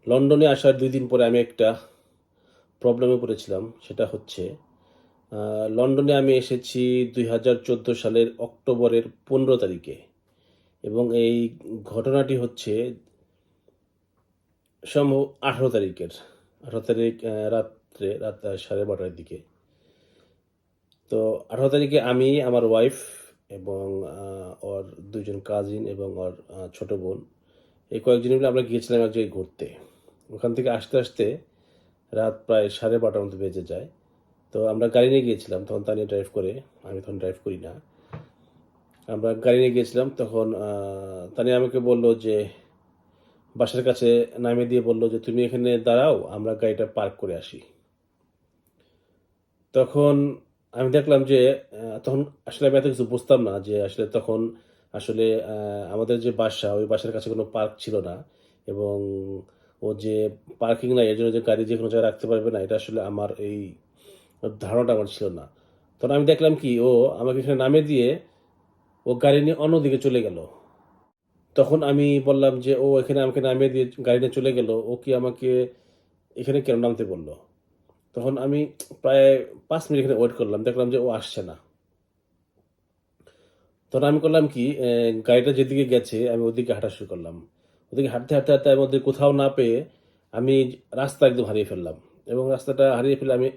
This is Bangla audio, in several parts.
লন্ডনে আসার ২ দিন পরে আমি একটা প্রবলেমে পড়েছিলাম। সেটা হচ্ছে লন্ডনে আমি এসেছি ২০১৪ সালের অক্টোবরের ১৫ তারিখে এবং এই ঘটনাটি হচ্ছে সম্ভব ১৮ তারিখের। ১৮ তারিখ রাত ১২:৩০ দিকে। তো ১৮ তারিখে আমি, আমার ওয়াইফ এবং ওর ২ জন কাজিন এবং ওর ছোট বোন, এই কয়েকজন মিলে আমরা গিয়েছিলাম এক জায়গায় ঘুরতে। ওখান থেকে আসতে রাত প্রায় ১২:৩০ মতো বেজে যায়। তো আমরা গাড়ি নিয়ে গিয়েছিলাম। তখন তানিয়া ড্রাইভ করে। আমি তখন ড্রাইভ করি না। আমরা গাড়ি নিয়ে গিয়েছিলাম। তখন তানিয়া আমাকে বলল যে বাসার কাছে নামিয়ে দিয়ে বলল যে, "তুমি এখানে দাঁড়াও, আমরা গাড়িটা পার্ক করে আসি।" তখন আমি দেখলাম যে তখন আসলে আমি এত কিছু বুঝতাম না যে আসলে তখন আসলে আমাদের যে বাসা, ওই বাসার কাছে কোনো পার্ক ছিল না এবং ও যে পার্কিং নাই এজন্য যে গাড়ি যেকোনো জায়গায় রাখতে পারবে না, এটা আসলে আমার এই ধারণাটা আমার ছিল না। তখন আমি দেখলাম কি ও আমাকে এখানে নামিয়ে দিয়ে ও গাড়ি নিয়ে অন্যদিকে চলে গেল। তখন আমি বললাম যে, "ও এখানে আমাকে নামিয়ে দিয়ে গাড়ি নিয়ে চলে গেল। ও কি আমাকে এখানে কেন নামতে বলল?" তখন আমি প্রায় ৫ মিনিট এখানে ওয়েট করলাম। দেখলাম যে ও আসছে না। তখন আমি করলাম কি, গাড়িটা যেদিকে গেছে আমি ওদিকে হাঁটা শুরু করলাম। ওদিকে হাঁটতে আমি ওদের কোথাও না পেয়ে আমি রাস্তা একদম হারিয়ে ফেললাম। এবং রাস্তাটা হারিয়ে ফেলে আমি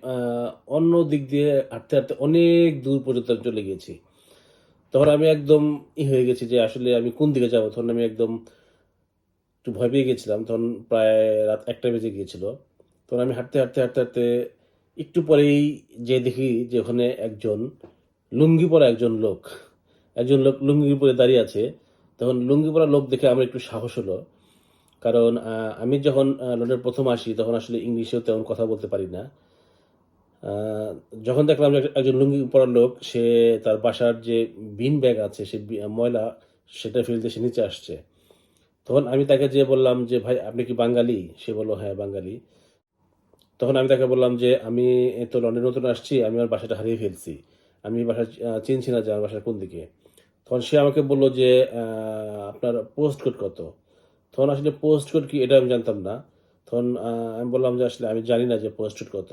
অন্য দিক দিয়ে হাঁটতে অনেক দূর পর্যন্ত আমি চলে গিয়েছি। তখন আমি একদম হয়ে গেছি যে আসলে আমি কোন দিকে যাবো? তখন আমি একদম একটু ভয় পেয়ে গেছিলাম। তখন প্রায় রাত ১টা বেজে গিয়েছিল। তখন আমি হাঁটতে একটু পরেই যেয়ে দেখি যে ওখানে একজন লুঙ্গি পরা একজন লোক লুঙ্গি পরে দাঁড়িয়ে আছে। তখন লুঙ্গি পরা লোক দেখে আমার একটু সাহস হলো। কারণ আমি যখন লন্ডনে ১ম আসি তখন আসলে ইংলিশেও তেমন কথা বলতে পারি না। আ যখন দেখলাম যে একজন লুঙ্গি পরা লোক সে তার বাসার যে বিন ব্যাগ আছে সে ময়লা সেটা ফেলতে সে নিচে আসছে। তখন আমি তাকে যেয়ে বললাম যে, "ভাই আপনি কি বাঙালি?" সে বলল, "হ্যাঁ, বাঙালি।" তখন আমি তাকে বললাম যে, "আমি এই তো লন্ডনে নতুন আসছি। আমি আমার বাসাটা হারিয়ে ফেলছি। আমি বাসা চিনছি না যে আমার বাসা কোন দিকে।" তখন সে আমাকে বলল যে, "আপনার পোস্ট কোড কত?" তখন আসলে পোস্ট কোড কি এটা আমি জানতাম না। তখন আমি বললাম যে, "আসলে আমি জানি না যে পোস্ট কোড কত?"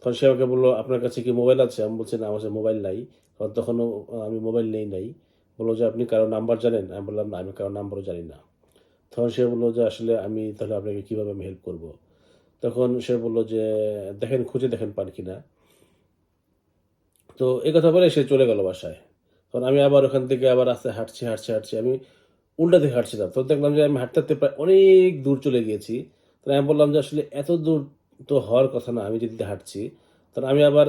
তখন সে আমাকে বলল, "আপনার কাছে কি মোবাইল আছে?" আমি বলছি, "না, আমার কাছে মোবাইল নাই।" কারণ তখনও আমি মোবাইল নেই নাই। বলল যে, "আপনি কারো নাম্বার জানেন?" আমি বললাম, "না, আমি কারো নাম্বারও জানি না।" তখন সে বলল যে, "আসলে আমি তাহলে আপনাকে কিভাবে আমি হেল্প করব?" তখন সে বলল যে, "দেখেন, খুঁজে দেখেন পান কিনা।" তো এই কথা বলে সে চলে গেল বাসায়। তখন আমি আবার ওখান থেকে আবার রাস্তায় হাঁটছি। আমি উল্টা দিকে হাঁটছিলাম। তো দেখলাম যে আমি হাঁটতে প্রায় অনেক দূর চলে গিয়েছি। তো আমি বললাম যে, "আসলে এত দূর তো হওয়ার কথা না। আমি যেদিকে হাঁটছি।" তখন আমি আবার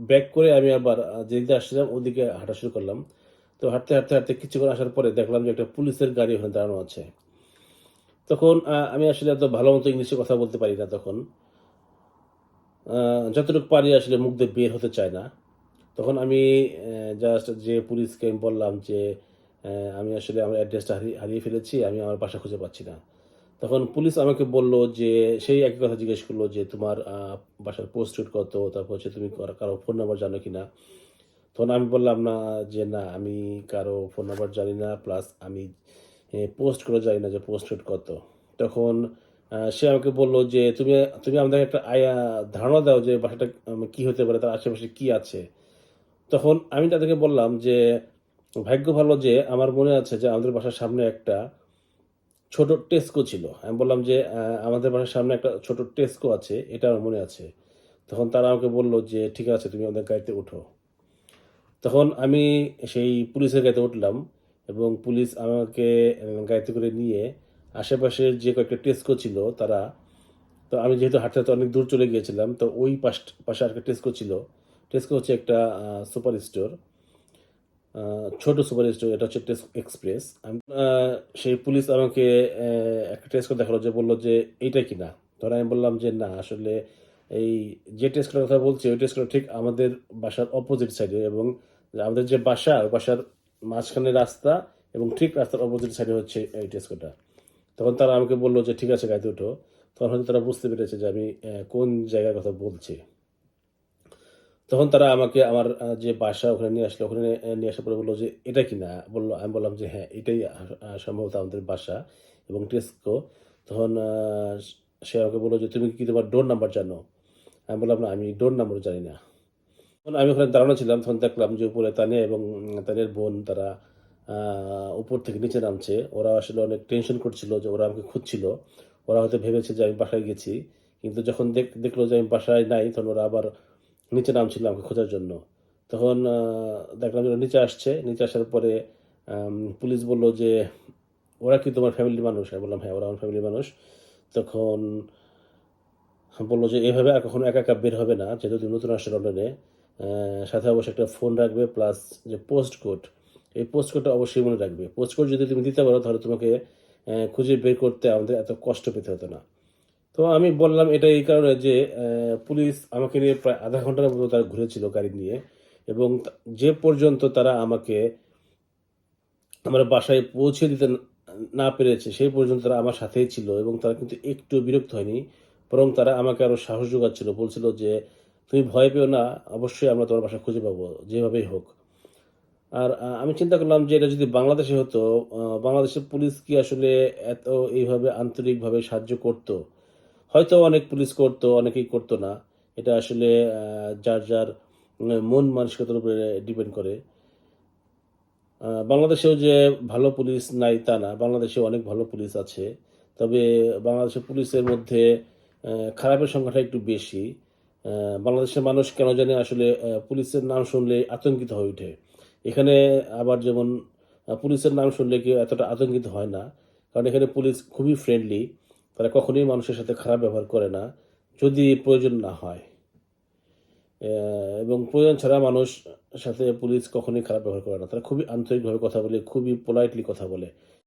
ব্যাক করে আমি আবার যেদিকে আসছিলাম ওদিকে হাঁটা শুরু করলাম। তো হাঁটতে কিছুক্ষণ আসার পরে দেখলাম যে একটা পুলিশের গাড়ি ওখানে দাঁড়ানো আছে। তখন আমি আসলে এত ভালো মতো ইংলিশে কথা বলতে পারি না তখন। আ যতটুকু পারি আসলে মুখ দিয়ে বের হতে চায় না। তখন আমি জাস্ট যে পুলিশকে আমি বললাম যে, "আমি আসলে আমার অ্যাড্রেসটা হারিয়ে ফেলেছি। আমি আমার বাসা খুঁজে পাচ্ছি না।" তখন পুলিশ আমাকে বলল যে, সেই একই কথা জিজ্ঞেস করল যে, "তোমার বাসার পোস্ট কোড কত? তারপর হচ্ছে তুমি কারো ফোন নাম্বার জানো কিনা?" তখন আমি বললাম যে, "না, আমি কারো ফোন নাম্বার জানি না। প্লাস আমি পোস্ট কোডও জানি না যে পোস্ট কোড কত?" তখন সে আমাকে বলল যে, "তুমি তুমি আমাদেরকে একটা ধারণা দাও যে বাসাটা কি হতে পারে? তার আশেপাশে কি আছে?" তখন আমি তাদেরকে বললাম যে, "ভাগ্য ভালো যে আমার মনে আছে যে আমাদের বাসার সামনে একটা ছোট টেস্কো ছিল।" আমি বললাম যে, আমাদের বাসার সামনে একটা ছোট টেস্কো আছে, এটা আমার মনে আছে।" তখন তারা আমাকে বলল যে, "ঠিক আছে, তুমি আমাদের গাড়িতে ওঠো।" তখন আমি সেই পুলিশের গাড়িতে উঠলাম এবং পুলিশ আমাকে গাড়িতে করে নিয়ে আশেপাশের যে কয়েকটা টেস্কো ছিল তো আমি যেহেতু হাঁটতে অনেক দূর চলে গিয়েছিলাম, তো ওই পাশে আরেকটা টেস্কো ছিল। টেস্কো হচ্ছে একটা সুপার স্টোর। আ ছোট সুপার স্টোর, এটা হচ্ছে এক্সপ্রেস। সেই পুলিশ আমাকে একটা টেস্ট করে দেখালো যে বলল যে, "এইটা কিনা?" তখন আমি বললাম যে, "না, আসলে এই যে টেস্ট করার কথা বলছি, ওই টেস্ট করা ঠিক আমাদের বাসার অপোজিট সাইডে এবং আমাদের যে বাসা, ওই বাসার মাঝখানে রাস্তা এবং ঠিক রাস্তার অপোজিট সাইডে হচ্ছে এই টেস্কোটা।" তখন তারা আমাকে বলল যে, "ঠিক আছে, গাড়িতে ওঠো।" তখন হয়তো তারা বুঝতে পেরেছে যে আমি কোন জায়গার কথা বলছি। তখন তারা আমাকে আমার যে বাসা ওখানে নিয়ে আসলো। ওখানে নিয়ে আসার পরে বলল যে, "এটা কিনা?" আমি বললাম যে, "হ্যাঁ, এটাই সম্ভবত আমাদের বাসা এবং টেস্কো।" তখন সে আমাকে বলল যে, "তুমি কি তোমার ডোর নাম্বার জানো?" আমি বললাম, "না, আমি ডোর নাম্বার জানি না।" তখন আমি ওখানে দাঁড়ানো ছিলাম। তখন দেখলাম যে উপরে তানিয়া এবং তানিয়ার বোন তারা আ উপর থেকে নিচে নামছে। ওরা আসলে অনেক টেনশন করছিল যে ওরা আমাকে খুঁজছিল। ওরা হয়তো ভেবেছে যে আমি বাসায় গেছি। কিন্তু যখন দেখলো যে আমি বাসায় নাই, তখন ওরা আবার নিচে নামছিল আমাকে খোঁজার জন্য। তখন দেখলাম যে ওরা নিচে আসছে। নিচে আসার পরে পুলিশ বলল যে, "ওরা কি তোমার ফ্যামিলির মানুষ?" আমি বললাম, "হ্যাঁ, ওরা আমার ফ্যামিলির মানুষ।" তখন বলল যে, "এভাবে আর কখনো একা, একা বের হবে না। যেহেতু তুমি নতুন আসছো লন্ডনে। সাথে অবশ্যই একটা ফোন রাখবে প্লাস যে পোস্ট কোড, এই পোস্ট কোডটা অবশ্যই মনে রাখবে। পোস্ট কোড যদি তুমি দিতে পারো তাহলে তোমাকে খুঁজে বের করতে আমাদের এত কষ্ট পেতে হতো না।" তো আমি বললাম এটা এই কারণে যে পুলিশ আমাকে নিয়ে প্রায় আধা ঘন্টার মতো তারা ঘুরেছিল গাড়ি নিয়ে এবং যে পর্যন্ত তারা আমাকে আমার বাসায় পৌঁছে দিতে না পেরেছে, সেই পর্যন্ত তারা আমার সাথেই ছিল এবং তারা কিন্তু একটুও বিরক্ত হয়নি। বরং তারা আমাকে আরো সাহস যোগাচ্ছিল। বলছিল যে, "তুমি ভয় পেও না। অবশ্যই আমরা তোমার বাসা খুঁজে পাবো, যেভাবেই হোক।" আর আমি চিন্তা করলাম যে এটা যদি বাংলাদেশে হতো, বাংলাদেশের পুলিশ কি আসলে এত এইভাবে আন্তরিকভাবে সাহায্য করত? হয়তো অনেক পুলিশ করত, অনেকেই করত না। এটা আসলে যার মন মানসিকতার উপরে ডিপেন্ড করে। বাংলাদেশেও যে ভালো পুলিশ নাই তা না। বাংলাদেশেও অনেক ভালো পুলিশ আছে। তবে বাংলাদেশের পুলিশের মধ্যে খারাপের সংখ্যাটা একটু বেশি। আ বাংলাদেশের মানুষ কেন জানি আসলে পুলিশের নাম শুনলেই আতঙ্কিত হয়ে ওঠে। এখানে আবার যেমন পুলিশের নাম শুনলে কেউ এতটা আতঙ্কিত হয় না। কারণ এখানে পুলিশ খুবই ফ্রেন্ডলি। তারা কখনোই মানুষের সাথে খারাপ ব্যবহার করে না। যদি প্রয়োজন না হয়। এবং প্রয়োজন ছাড়া মানুষ সাথে পুলিশ কখনোই খারাপ ব্যবহার করে না। তারা খুবই আন্তরিকভাবে কথা বলে, খুবই পোলাইটলি কথা বলে।